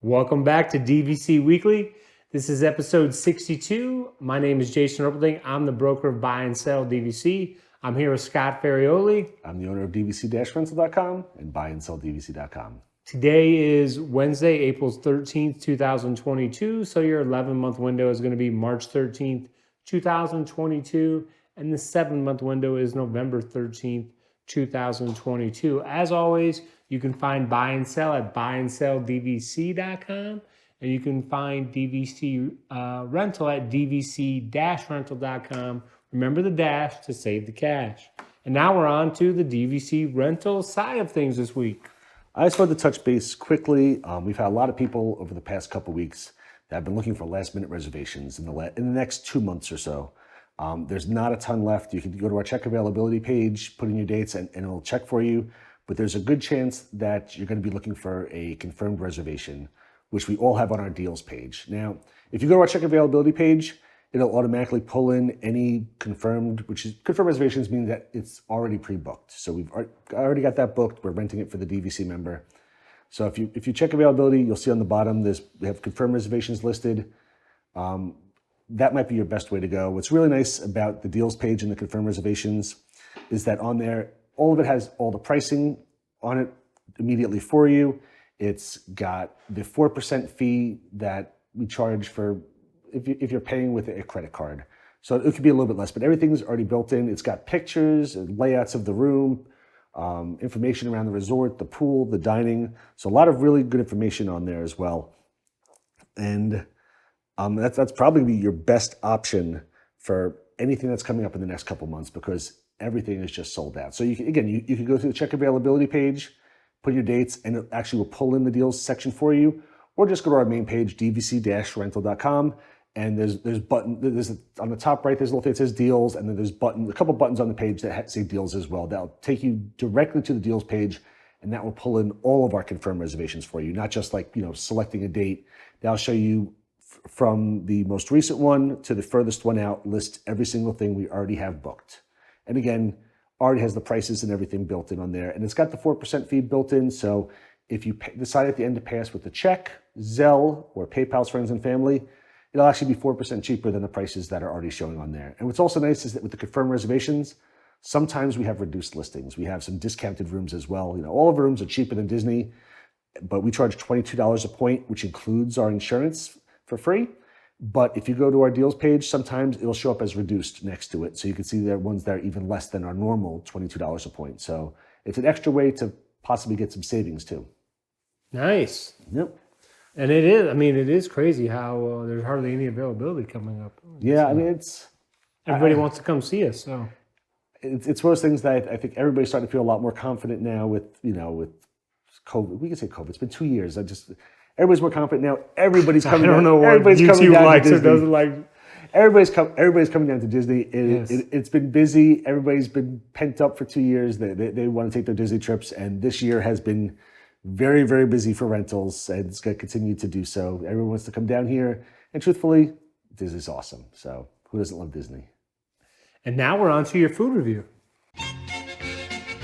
Welcome back to DVC Weekly. This is episode 62. My name is Jason Erpelding. I'm the broker of Buy and Sell DVC. I'm here with Scott Ferrioli. I'm the owner of DVC-Rental.com and BuyAndSellDVC.com. Today is Wednesday, April 13th, 2022. So your 11-month window is going to be March 13th, 2022. And the 7-month window is November 13th, 2022. As always, you can find Buy and Sell at BuyAndSellDVC.com, and you can find DVC Rental at DVC-Rental.com. Remember the dash to save the cash. And now we're on to the DVC Rental side of things this week. I just wanted to touch base quickly. We've had a lot of people over the past couple weeks that have been looking for last-minute reservations in the next 2 months or so. There's not a ton left. You can go to our check availability page, put in your dates, and it'll check for you. But there's a good chance that you're going to be looking for a confirmed reservation, which we all have on our deals page. Now, if you go to our check availability page, it'll automatically pull in any confirmed reservations, meaning that it's already pre-booked. So we've already got that booked. We're renting it for the DVC member. So if you check availability, you'll see on the bottom we have confirmed reservations listed. That might be your best way to go. What's really nice about the deals page and the confirmed reservations is that on there, all of it has all the pricing on it immediately for you. It's got the 4% fee that we charge for if you're paying with a credit card. So it could be a little bit less, but everything's already built in. It's got pictures, layouts of the room, information around the resort, the pool, the dining. So a lot of really good information on there as well. And that's probably your best option for anything that's coming up in the next couple months, because everything is just sold out. So you can go to the check availability page, put your dates, and it actually will pull in the deals section for you, or just go to our main page, DVC-Rental.com, and there's on the top right, there's a little thing that says deals, and then there's a couple buttons on the page that say deals as well. That'll take you directly to the deals page, and that will pull in all of our confirmed reservations for you, not just selecting a date. That'll show you from the most recent one to the furthest one out, list every single thing we already have booked. And again, already has the prices and everything built in on there. And it's got the 4% fee built in. So if you decide at the end to pay us with a check, Zelle, or PayPal's friends and family, it'll actually be 4% cheaper than the prices that are already showing on there. And what's also nice is that with the confirmed reservations, sometimes we have reduced listings. We have some discounted rooms as well. All of our rooms are cheaper than Disney, but we charge $22 a point, which includes our insurance for free. But if you go to our deals page, sometimes it'll show up as reduced next to it. So you can see there are ones that are even less than our normal $22 a point. So it's an extra way to possibly get some savings too. Nice. Yep. And it is crazy how there's hardly any availability coming up. Yeah, everybody wants to come see us. So it's one of those things that I think everybody's starting to feel a lot more confident now with COVID. We can say COVID. It's been 2 years. Everybody's more confident now. Everybody's coming. I don't know what everybody's YouTube coming likes down or doesn't like. Everybody's coming down to Disney. Yes. It's been busy. Everybody's been pent up for 2 years. They want to take their Disney trips, and this year has been very, very busy for rentals, and it's going to continue to do so. Everyone wants to come down here, and truthfully, Disney's awesome. So who doesn't love Disney? And now we're on to your food review.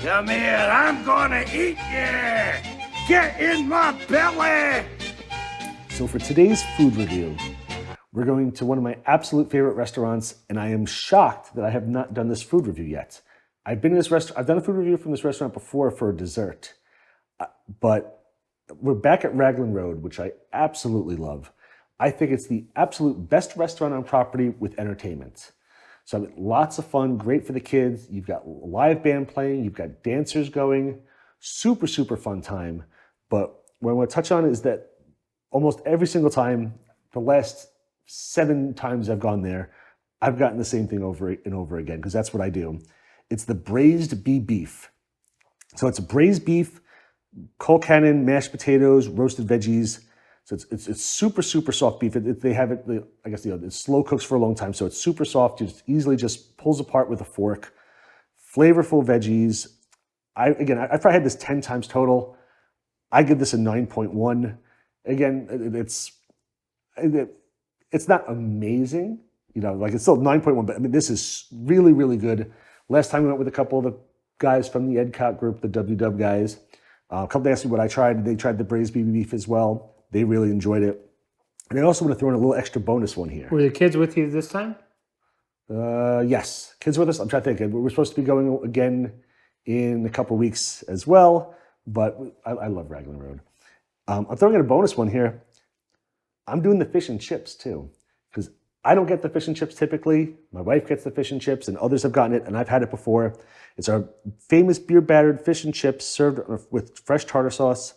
Come here, I'm gonna eat you! Get in my belly! So for today's food review, we're going to one of my absolute favorite restaurants, and I am shocked that I have not done this food review yet. I've done a food review from this restaurant before for a dessert, but we're back at Raglan Road, which I absolutely love. I think it's the absolute best restaurant on property with entertainment. So lots of fun, great for the kids. You've got a live band playing, you've got dancers going, super, super fun time. But what I want to touch on is that almost every single time, the last 7 times I've gone there, I've gotten the same thing over and over again, because that's what I do. It's the braised bee beef. So it's braised beef, Cole Cannon, mashed potatoes, roasted veggies. So it's super, super soft beef. They have it, I guess, it slow cooks for a long time, so it's super soft. Just easily just pulls apart with a fork. Flavorful veggies. I've probably had this 10 times total. I give this a 9.1. Again, it's not amazing, it's still 9.1, but this is really, really good. Last time we went with a couple of the guys from the EdCot group, the WW guys. A couple asked me what I tried. They tried the braised BB beef as well. They really enjoyed it. And I also want to throw in a little extra bonus one here. Were the kids with you this time? Yes, kids with us. I'm trying to think. We're supposed to be going again in a couple weeks as well, but I love Raglan Road. I'm throwing in a bonus one here. I'm doing the fish and chips too, because I don't get the fish and chips typically. My wife gets the fish and chips, and others have gotten it, and I've had it before. It's our famous beer-battered fish and chips served with fresh tartar sauce.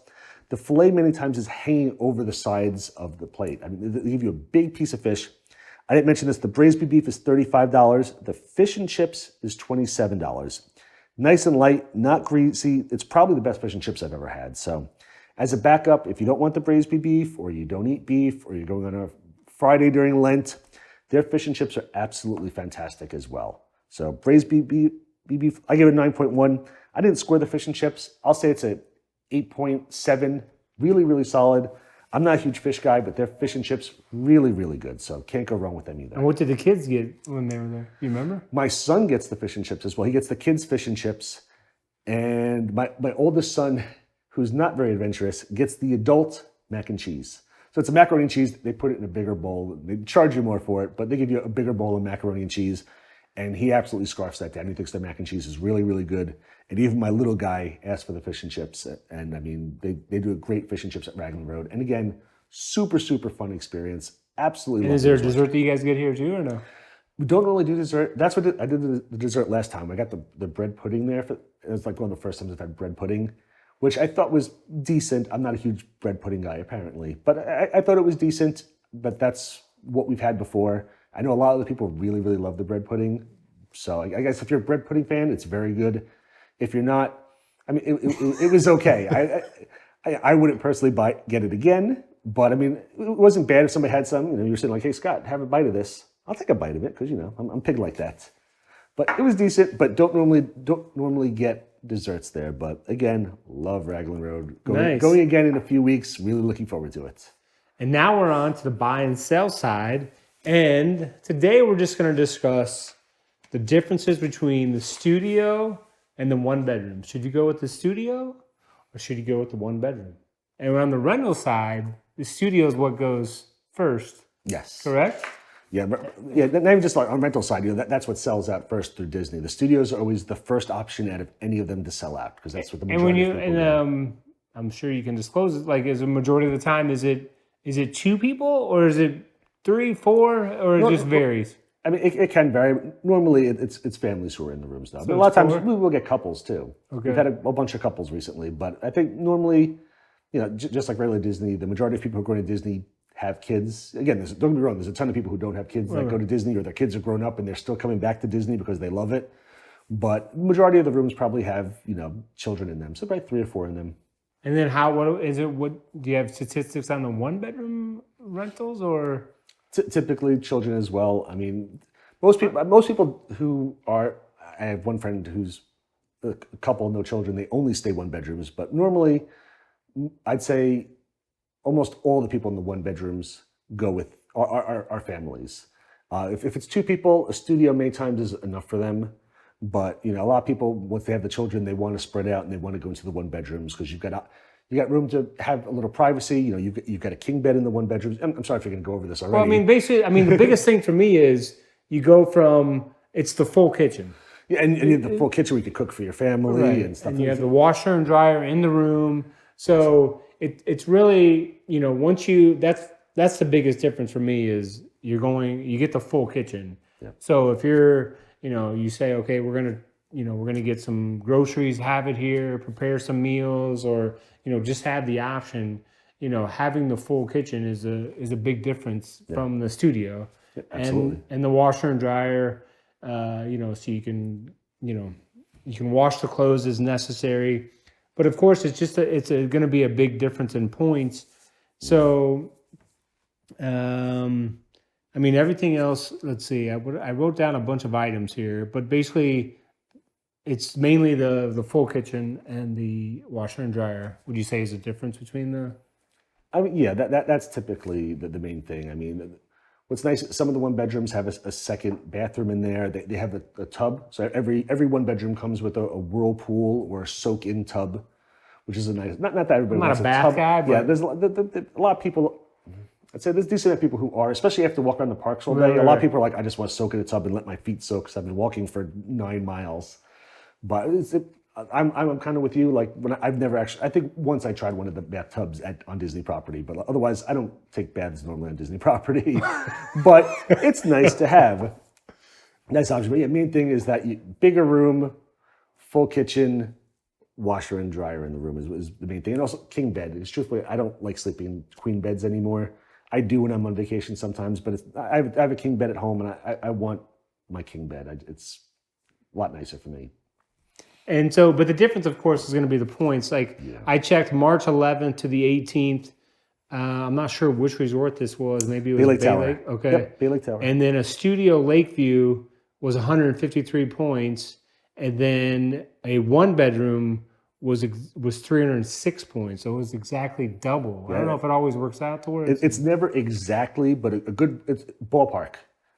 The filet many times is hanging over the sides of the plate. I mean, they give you a big piece of fish. I didn't mention this, the braised beef is $35. The fish and chips is $27. Nice and light, not greasy. It's probably the best fish and chips I've ever had. So as a backup, if you don't want the braised beef, or you don't eat beef, or you're going on a Friday during Lent, their fish and chips are absolutely fantastic as well. So braised beef, I give it a 9.1. I didn't score the fish and chips. I'll say it's a 8.7, really, really solid. I'm not a huge fish guy, but their fish and chips, really, really good. So can't go wrong with them either. And what did the kids get when they were there? You remember? My son gets the fish and chips as well. He gets the kids' fish and chips. And my oldest son, who's not very adventurous, gets the adult mac and cheese. So it's a macaroni and cheese. They put it in a bigger bowl. They charge you more for it, but they give you a bigger bowl of macaroni and cheese. And he absolutely scarfs that down. He thinks their mac and cheese is really, really good. And even my little guy asked for the fish and chips. And I mean, they do a great fish and chips at Raglan Road. And again, super, super fun experience. Absolutely. And is there a dessert that you guys get here too, or no? We don't really do dessert. That's what I did the dessert last time. I got the bread pudding there. It was like one of the first times I've had bread pudding, which I thought was decent. I'm not a huge bread pudding guy, apparently. But I thought it was decent, but that's what we've had before. I know a lot of the people really, really love the bread pudding. So I guess if you're a bread pudding fan, it's very good. If you're not, I mean, it was okay. I wouldn't personally get it again, but I mean, it wasn't bad if somebody had some. You know, you were sitting like, hey, Scott, have a bite of this. I'll take a bite of it because, you know, I'm pig like that. But it was decent, but don't normally get desserts there. But again, love Raglan Road. Going again in a few weeks. Really looking forward to it. And now we're on to the buy and sell side. And today we're just going to discuss the differences between the studio and the one bedroom. Should you go with the studio or should you go with the one bedroom? And on the rental side, the studio is what goes first. Yes. Correct? Yeah. Not even just like on rental side, you know, that's what sells out first through Disney. The studios are always the first option out of any of them to sell out because that's what the majority of people do. I'm sure you can disclose it. Like, is a majority of the time, is it 2 people or is it 3, 4, or it just varies? I mean, it can vary. Normally, it's families who are in the rooms now. So but a lot of times, 4? we will get couples too. Okay. We've had a bunch of couples recently, but I think normally, you know, just like regular Disney, the majority of people who are going to Disney have kids. Again, don't get me wrong, there's a ton of people who don't have kids that go to Disney, or their kids are grown up and they're still coming back to Disney because they love it. But the majority of the rooms probably have, you know, children in them. So probably 3 or 4 in them. And then what do you have statistics on the one bedroom rentals or? Typically children as well. I mean, most people who are, I have one friend who's a couple, no children, they only stay one bedrooms, but normally I'd say almost all the people in the one bedrooms go with our families. If it's 2 people, a studio many times is enough for them. But you know, a lot of people, once they have the children, they want to spread out and they want to go into the one bedrooms because you got room to have a little privacy. You know, you've got a king bed in the one bedrooms. I'm sorry if you're going to go over this already. Well, I mean, basically, the biggest thing for me is you go from it's the full kitchen. Yeah, and you have the full kitchen where you can cook for your family and stuff. And you have the washer and dryer in the room. So it's really, you know, that's the biggest difference for me is you get the full kitchen. Yeah. So if you're, you know, you say, okay, we're gonna get some groceries, have it here, prepare some meals, or, you know, just have the option. You know, having the full kitchen is a big difference from the studio. Yeah, absolutely. And the washer and dryer, you know, so you can wash the clothes as necessary. But of course, it's going to be a big difference in points. So, I mean, everything else, let's see, I wrote down a bunch of items here, but basically it's mainly the full kitchen and the washer and dryer. Would you say is a difference between the? I mean, yeah, that's typically the main thing. I mean, what's nice, some of the one bedrooms have a second bathroom in there. They have a tub. So every one bedroom comes with a whirlpool or a soak-in tub, which is a nice. Not that everybody I'm not wants a bath tub. guy, but yeah, there's a lot of people. I'd say there's a decent amount of people who are, especially after walking around the parks all day. Right, A lot of right. people are like, I just want to soak in a tub and let my feet soak because I've been walking for 9 miles. But I'm kind of with you. Like I've never actually. I think once I tried one of the bathtubs on Disney property, but otherwise I don't take baths normally on Disney property. But it's nice to have. Nice option. But yeah, main thing is that bigger room, full kitchen, washer and dryer in the room is the main thing. And also king bed. It's truthfully, I don't like sleeping in queen beds anymore. I do when I'm on vacation sometimes, but I have a king bed at home, and I want my king bed. It's a lot nicer for me. And so, but the difference, of course, is going to be the points. Like I checked March 11th to the 18th. I'm not sure which resort this was. Maybe it was Bay Lake Tower. Lake. Okay. Yep, Bay Lake Tower. And then a Studio Lakeview was 153 points, and then a one bedroom was 306 points. So it was exactly double. I don't know if it always works out to where it's never exactly, but a good it's ballpark.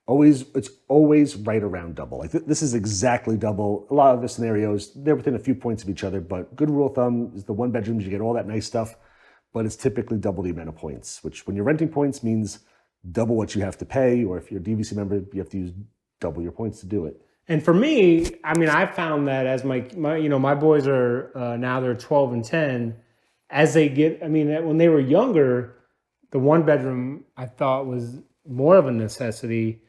It's always right around double. Like this is exactly double. A lot of the scenarios, they're within a few points of each other, but good rule of thumb is the one bedrooms, you get all that nice stuff, but it's typically double the amount of points, which when you're renting points means double what you have to pay, or if you're a DVC member, you have to use double your points to do it. And for me, I mean, I found that as my boys are now they're 12 and 10, as they get, I mean, when they were younger, the one bedroom I thought was more of a necessity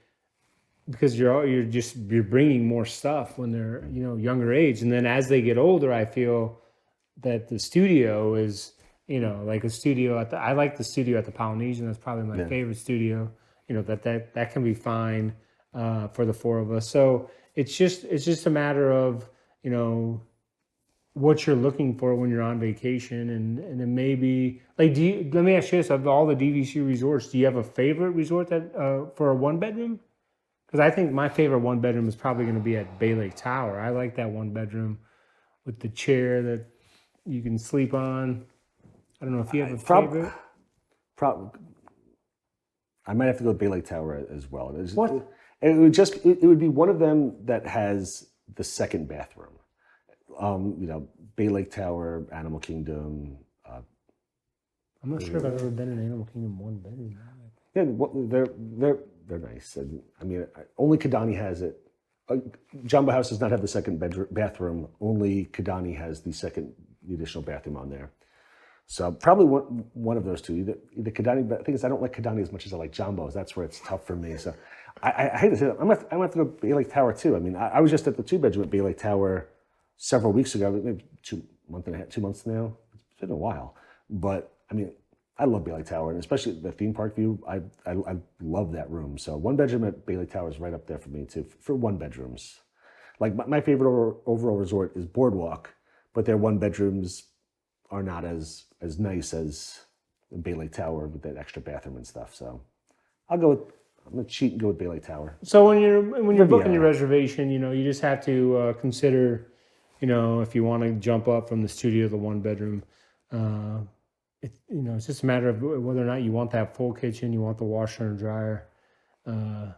because you're bringing more stuff when they're younger age, and then as they get older, I feel that the studio is like a studio I like the studio at the Polynesian. That's probably my favorite studio. That can be fine for the four of us. So it's just a matter of what you're looking for when you're on vacation, and then maybe like let me ask you this: of all the DVC resorts, do you have a favorite resort that for a one bedroom? Because I think my favorite one bedroom is probably going to be at Bay Lake Tower. I like that one bedroom with the chair that you can sleep on. I don't know if you have a favorite. I might have to go with Bay Lake Tower as well. What? It would be one of them that has the second bathroom. Bay Lake Tower, Animal Kingdom. I'm not sure if I've ever been in Animal Kingdom one bedroom. Yeah, they're nice. I mean, only Kidani has it. Jumbo House does not have the second bathroom. Only Kidani has the additional bathroom on there. So probably one of those two. Either Kidani, but the thing is, I don't like Kidani as much as I like Jumbo's. That's where it's tough for me. So I hate to say that. I'm gonna have to go Bay Lake Tower too. I mean, I was just at the 2-bedroom at Bay Lake Tower several weeks ago, maybe 2 months now. It's been a while, but I mean, I love Bay Lake Tower, and especially the theme park view. I love that room. So one bedroom at Bay Lake Tower is right up there for me too. For one bedrooms, like my favorite overall resort is Boardwalk, but their one bedrooms are not as nice as Bay Lake Tower with that extra bathroom and stuff. So I'm gonna cheat and go with Bay Lake Tower. So when you're booking your reservation, you just have to consider, if you want to jump up from the studio to the one bedroom. It's just a matter of whether or not you want that full kitchen, you want the washer and dryer, and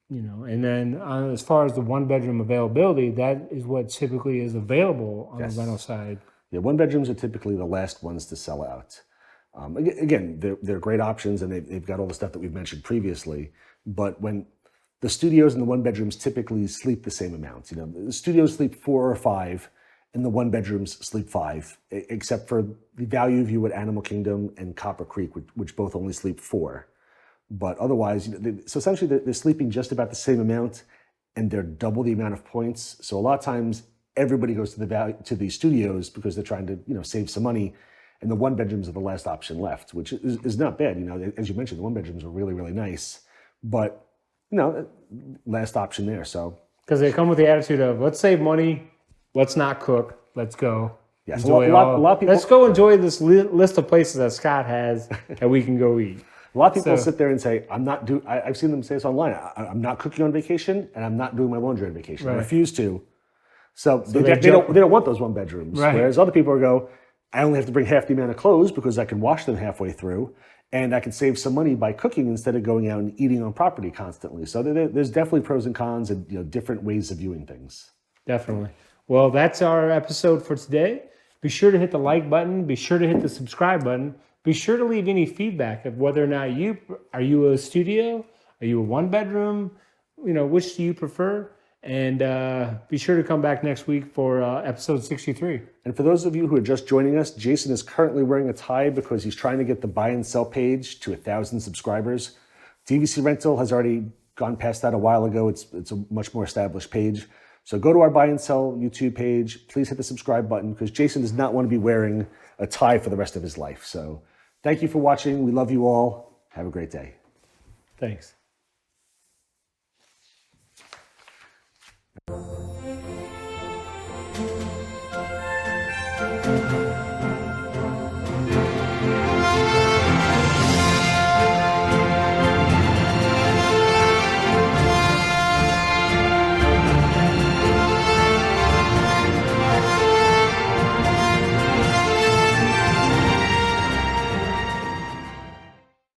then as far as the one bedroom availability, that is what typically is available on the rental side. Yeah, one bedrooms are typically the last ones to sell out. Again, they're great options, and they've got all the stuff that we've mentioned previously. But when the studios and the one bedrooms typically sleep the same amounts, the studios sleep 4 or 5, and the one bedrooms sleep 5, except for the Value View at Animal Kingdom and Copper Creek, which both only sleep 4. But otherwise, so essentially they're sleeping just about the same amount, and they're double the amount of points. So a lot of times everybody goes to the studios because they're trying to save some money, and the one bedrooms are the last option left, which is not bad. As you mentioned, the one bedrooms are really, really nice, but last option there. So because they come with the attitude of let's save money, let's not cook, let's go. Yes, a lot of people. Let's go enjoy this list of places that Scott has that we can go eat. A lot of people sit there and say, I've seen them say this online. I'm not cooking on vacation, and I'm not doing my laundry on vacation. Right. I refuse to. So they don't want those one bedrooms. Right. Whereas other people go, I only have to bring half the amount of clothes because I can wash them halfway through, and I can save some money by cooking instead of going out and eating on property constantly. So there's definitely pros and cons and different ways of viewing things. Definitely. Well, that's our episode for today. Be sure to hit the like button. Be sure to hit the subscribe button. Be sure to leave any feedback of whether or not are you a studio? Are you a one bedroom? Which do you prefer? And be sure to come back next week for episode 63. And for those of you who are just joining us, Jason is currently wearing a tie because he's trying to get the buy and sell page to 1,000 subscribers. DVC Rental has already gone past that a while ago. It's a much more established page. So go to our buy and sell YouTube page. Please hit the subscribe button because Jason does not want to be wearing a tie for the rest of his life. So thank you for watching. We love you all. Have a great day. Thanks.